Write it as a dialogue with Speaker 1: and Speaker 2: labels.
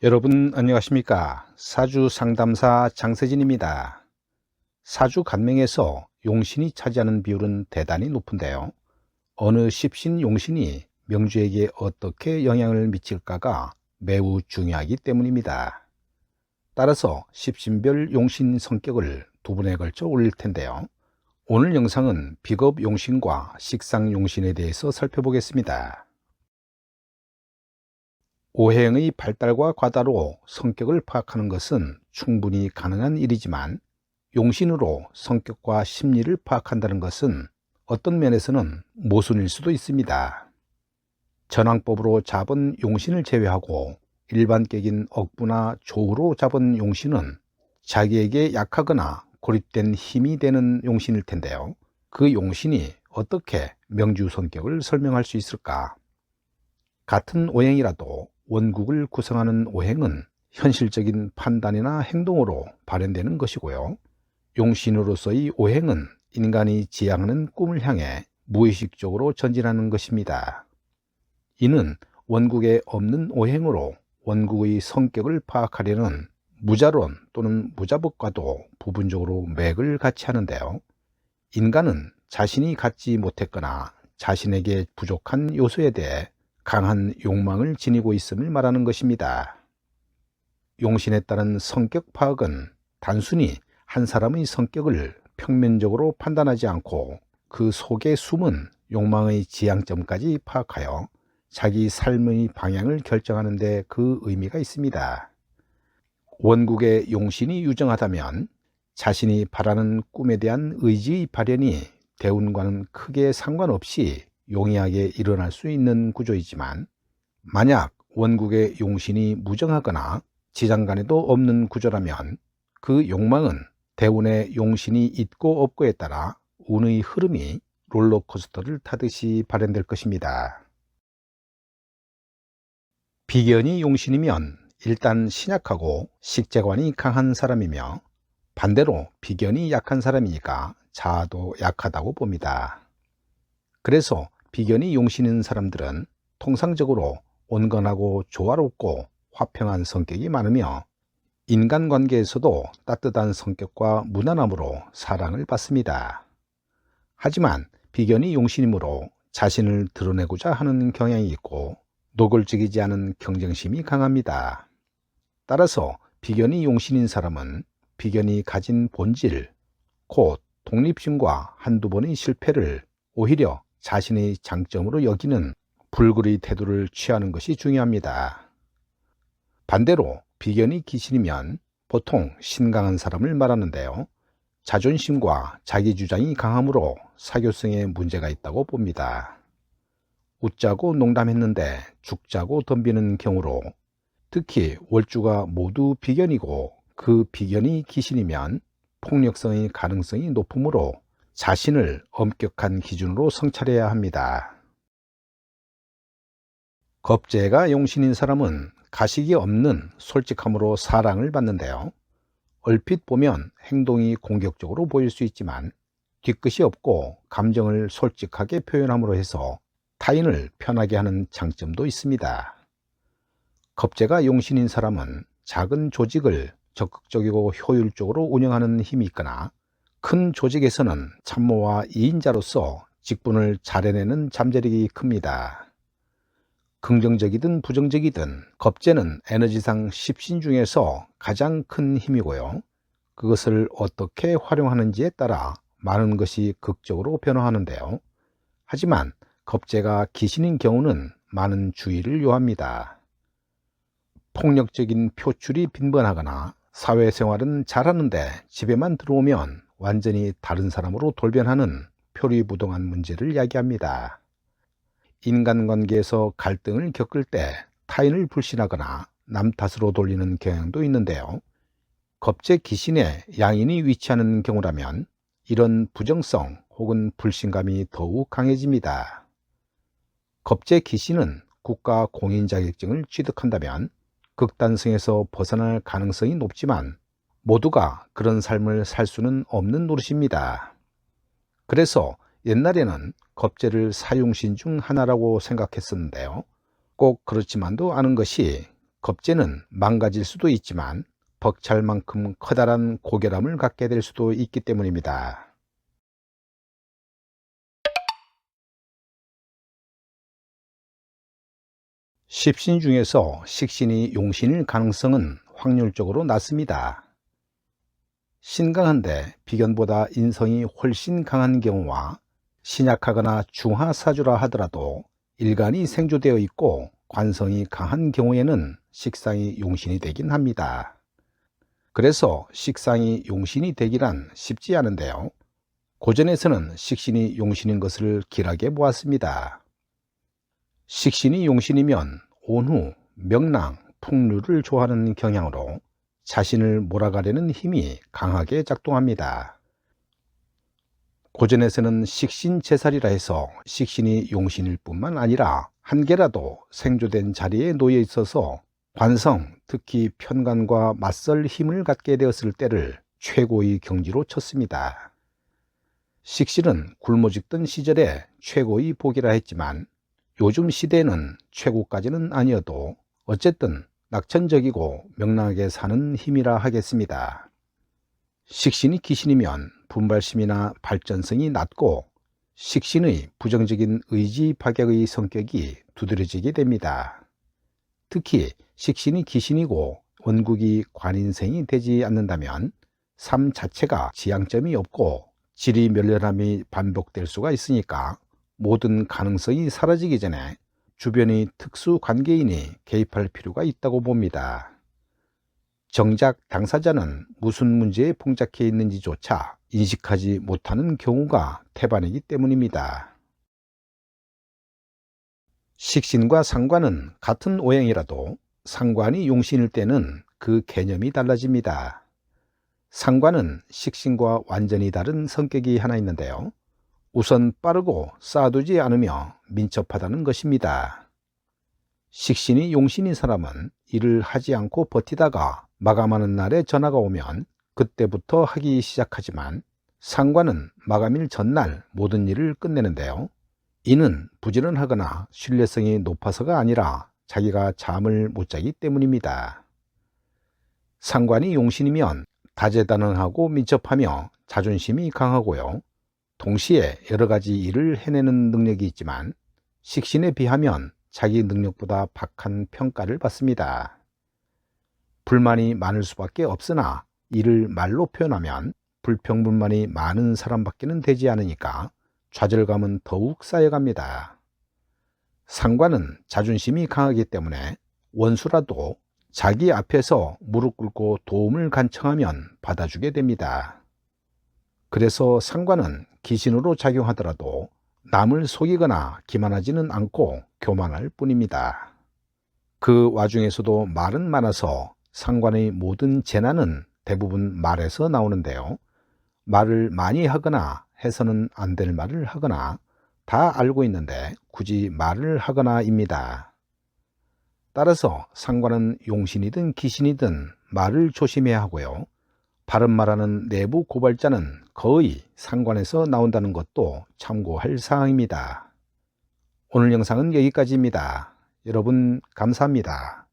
Speaker 1: 여러분 안녕하십니까? 사주 상담사 장세진입니다. 사주 간명에서 용신이 차지하는 비율은 대단히 높은데요. 어느 십신 용신이 명주에게 어떻게 영향을 미칠까가 매우 중요하기 때문입니다. 따라서 십신별 용신 성격을 두 번에 걸쳐 올릴 텐데요. 오늘 영상은 비겁 용신과 식상 용신에 대해서 살펴보겠습니다. 오행의 발달과 과다로 성격을 파악하는 것은 충분히 가능한 일이지만 용신으로 성격과 심리를 파악한다는 것은 어떤 면에서는 모순일 수도 있습니다. 전왕법으로 잡은 용신을 제외하고 일반격인 억부나 조후로 잡은 용신은 자기에게 약하거나 고립된 힘이 되는 용신일 텐데요. 그 용신이 어떻게 명주 성격을 설명할 수 있을까? 같은 오행이라도 원국을 구성하는 오행은 현실적인 판단이나 행동으로 발현되는 것이고요. 용신으로서의 오행은 인간이 지향하는 꿈을 향해 무의식적으로 전진하는 것입니다. 이는 원국에 없는 오행으로 원국의 성격을 파악하려는 무자론 또는 무자법과도 부분적으로 맥을 같이 하는데요. 인간은 자신이 갖지 못했거나 자신에게 부족한 요소에 대해 강한 욕망을 지니고 있음을 말하는 것입니다. 용신에 따른 성격 파악은 단순히 한 사람의 성격을 평면적으로 판단하지 않고 그 속에 숨은 욕망의 지향점까지 파악하여 자기 삶의 방향을 결정하는 데 그 의미가 있습니다. 원국의 용신이 유정하다면 자신이 바라는 꿈에 대한 의지의 발현이 대운과는 크게 상관없이 용이하게 일어날 수 있는 구조이지만, 만약 원국의 용신이 무정하거나 지장간에도 없는 구조라면 그 욕망은 대운의 용신이 있고 없고에 따라 운의 흐름이 롤러코스터를 타듯이 발현될 것입니다. 비견이 용신이면 일단 신약하고 식재관이 강한 사람이며, 반대로 비견이 약한 사람이니까 자아도 약하다고 봅니다. 그래서 비견이 용신인 사람들은 통상적으로 온건하고 조화롭고 화평한 성격이 많으며 인간관계에서도 따뜻한 성격과 무난함으로 사랑을 받습니다. 하지만 비견이 용신이므로 자신을 드러내고자 하는 경향이 있고 노골적이지 않은 경쟁심이 강합니다. 따라서 비견이 용신인 사람은 비견이 가진 본질, 곧 독립심과 한두 번의 실패를 오히려 자신의 장점으로 여기는 불굴의 태도를 취하는 것이 중요합니다. 반대로 비견이 기신이면 보통 신강한 사람을 말하는데요. 자존심과 자기주장이 강함으로 사교성에 문제가 있다고 봅니다. 웃자고 농담했는데 죽자고 덤비는 경우로, 특히 월주가 모두 비견이고 그 비견이 기신이면 폭력성의 가능성이 높으므로 자신을 엄격한 기준으로 성찰해야 합니다. 겁재가 용신인 사람은 가식이 없는 솔직함으로 사랑을 받는데요. 얼핏 보면 행동이 공격적으로 보일 수 있지만 뒤끝이 없고 감정을 솔직하게 표현함으로 해서 타인을 편하게 하는 장점도 있습니다. 겁재가 용신인 사람은 작은 조직을 적극적이고 효율적으로 운영하는 힘이 있거나 큰 조직에서는 참모와 2인자로서 직분을 잘 해내는 잠재력이 큽니다. 긍정적이든 부정적이든 겁재는 에너지상 십신 중에서 가장 큰 힘이고요. 그것을 어떻게 활용하는지에 따라 많은 것이 극적으로 변화하는데요. 하지만 겁재가 기신인 경우는 많은 주의를 요합니다. 폭력적인 표출이 빈번하거나 사회생활은 잘하는데 집에만 들어오면 완전히 다른 사람으로 돌변하는 표리부동한 문제를 야기합니다. 인간관계에서 갈등을 겪을 때 타인을 불신하거나 남 탓으로 돌리는 경향도 있는데요. 겁재 기신에 양인이 위치하는 경우라면 이런 부정성 혹은 불신감이 더욱 강해집니다. 겁재 기신은 국가 공인 자격증을 취득한다면 극단성에서 벗어날 가능성이 높지만 모두가 그런 삶을 살 수는 없는 노릇입니다. 그래서 옛날에는 겁재를 사용신 중 하나라고 생각했었는데요. 꼭 그렇지만도 않은 것이 겁재는 망가질 수도 있지만 벅찰만큼 커다란 고결함을 갖게 될 수도 있기 때문입니다. 십신 중에서 식신이 용신일 가능성은 확률적으로 낮습니다. 신강한데 비견보다 인성이 훨씬 강한 경우와 신약하거나 중하사주라 하더라도 일간이 생조되어 있고 관성이 강한 경우에는 식상이 용신이 되긴 합니다. 그래서 식상이 용신이 되기란 쉽지 않은데요. 고전에서는 식신이 용신인 것을 길하게 보았습니다. 식신이 용신이면 온후, 명랑, 풍류를 좋아하는 경향으로 자신을 몰아가려는 힘이 강하게 작동합니다. 고전에서는 식신제살이라 해서 식신이 용신일 뿐만 아니라 한 개라도 생조된 자리에 놓여 있어서 관성, 특히 편관과 맞설 힘을 갖게 되었을 때를 최고의 경지로 쳤습니다. 식신은 굶어 죽던 시절에 최고의 복이라 했지만 요즘 시대에는 최고까지는 아니어도 어쨌든 낙천적이고 명랑하게 사는 힘이라 하겠습니다. 식신이 기신이면 분발심이나 발전성이 낮고 식신의 부정적인 의지 파격의 성격이 두드러지게 됩니다. 특히 식신이 기신이고 원국이 관인생이 되지 않는다면 삶 자체가 지향점이 없고 질이 멸렬함이 반복될 수가 있으니까 모든 가능성이 사라지기 전에 주변의 특수 관계인이 개입할 필요가 있다고 봅니다. 정작 당사자는 무슨 문제에 봉착해 있는지조차 인식하지 못하는 경우가 태반이기 때문입니다. 식신과 상관은 같은 오행이라도 상관이 용신일 때는 그 개념이 달라집니다. 상관은 식신과 완전히 다른 성격이 하나 있는데요. 우선 빠르고 쌓아두지 않으며 민첩하다는 것입니다. 식신이 용신인 사람은 일을 하지 않고 버티다가 마감하는 날에 전화가 오면 그때부터 하기 시작하지만 상관은 마감일 전날 모든 일을 끝내는데요. 이는 부지런하거나 신뢰성이 높아서가 아니라 자기가 잠을 못 자기 때문입니다. 상관이 용신이면 다재다능하고 민첩하며 자존심이 강하고요. 동시에 여러 가지 일을 해내는 능력이 있지만 식신에 비하면 자기 능력보다 박한 평가를 받습니다. 불만이 많을 수밖에 없으나 이를 말로 표현하면 불평불만이 많은 사람밖에는 되지 않으니까 좌절감은 더욱 쌓여갑니다. 상관은 자존심이 강하기 때문에 원수라도 자기 앞에서 무릎 꿇고 도움을 간청하면 받아주게 됩니다. 그래서 상관은 기신으로 작용하더라도 남을 속이거나 기만하지는 않고 교만할 뿐입니다. 그 와중에서도 말은 많아서 상관의 모든 재난은 대부분 말에서 나오는데요. 말을 많이 하거나 해서는 안 될 말을 하거나 다 알고 있는데 굳이 말을 하거나입니다. 따라서 상관은 용신이든 기신이든 말을 조심해야 하고요. 바른 말하는 내부 고발자는 거의 상관에서 나온다는 것도 참고할 사항입니다. 오늘 영상은 여기까지입니다. 여러분 감사합니다.